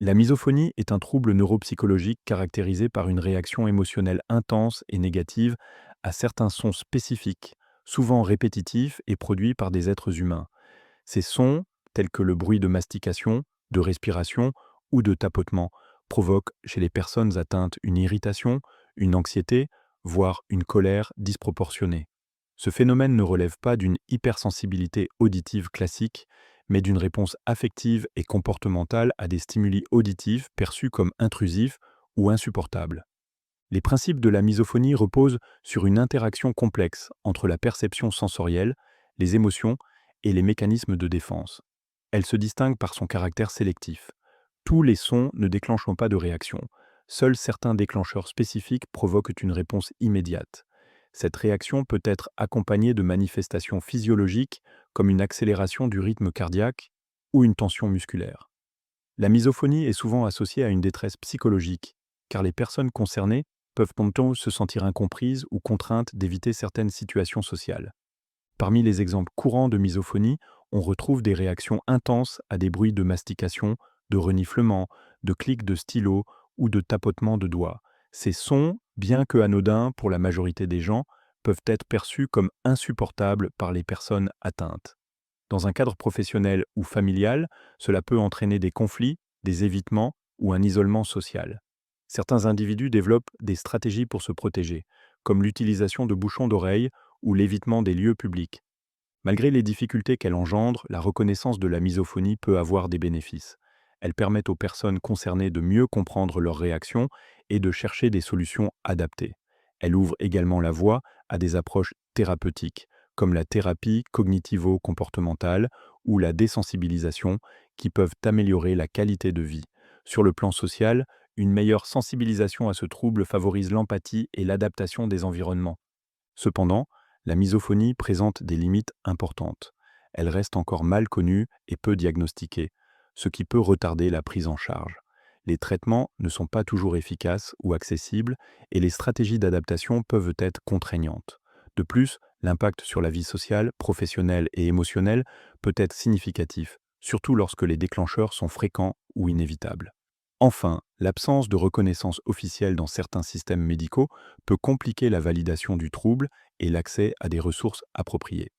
La misophonie est un trouble neuropsychologique caractérisé par une réaction émotionnelle intense et négative à certains sons spécifiques, souvent répétitifs et produits par des êtres humains. Ces sons, tels que le bruit de mastication, de respiration ou de tapotement, provoquent chez les personnes atteintes une irritation, une anxiété, voire une colère disproportionnée. Ce phénomène ne relève pas d'une hypersensibilité auditive classique, mais d'une réponse affective et comportementale à des stimuli auditifs perçus comme intrusifs ou insupportables. Les principes de la misophonie reposent sur une interaction complexe entre la perception sensorielle, les émotions et les mécanismes de défense. Elle se distingue par son caractère sélectif. Tous les sons ne déclenchent pas de réaction. Seuls certains déclencheurs spécifiques provoquent une réponse immédiate. Cette réaction peut être accompagnée de manifestations physiologiques comme une accélération du rythme cardiaque ou une tension musculaire. La misophonie est souvent associée à une détresse psychologique, car les personnes concernées peuvent tantôt se sentir incomprises ou contraintes d'éviter certaines situations sociales. Parmi les exemples courants de misophonie, on retrouve des réactions intenses à des bruits de mastication, de reniflement, de clics de stylo ou de tapotement de doigts. Ces sons, bien que anodins pour la majorité des gens, peuvent être perçus comme insupportables par les personnes atteintes. Dans un cadre professionnel ou familial, cela peut entraîner des conflits, des évitements ou un isolement social. Certains individus développent des stratégies pour se protéger, comme l'utilisation de bouchons d'oreilles ou l'évitement des lieux publics. Malgré les difficultés qu'elle engendre, la reconnaissance de la misophonie peut avoir des bénéfices. Elle permet aux personnes concernées de mieux comprendre leurs réactions et de chercher des solutions adaptées. Elle ouvre également la voie à des approches thérapeutiques, comme la thérapie cognitivo-comportementale ou la désensibilisation, qui peuvent améliorer la qualité de vie. Sur le plan social, une meilleure sensibilisation à ce trouble favorise l'empathie et l'adaptation des environnements. Cependant, la misophonie présente des limites importantes. Elle reste encore mal connue et peu diagnostiquée, ce qui peut retarder la prise en charge. Les traitements ne sont pas toujours efficaces ou accessibles et les stratégies d'adaptation peuvent être contraignantes. De plus, l'impact sur la vie sociale, professionnelle et émotionnelle peut être significatif, surtout lorsque les déclencheurs sont fréquents ou inévitables. Enfin, l'absence de reconnaissance officielle dans certains systèmes médicaux peut compliquer la validation du trouble et l'accès à des ressources appropriées.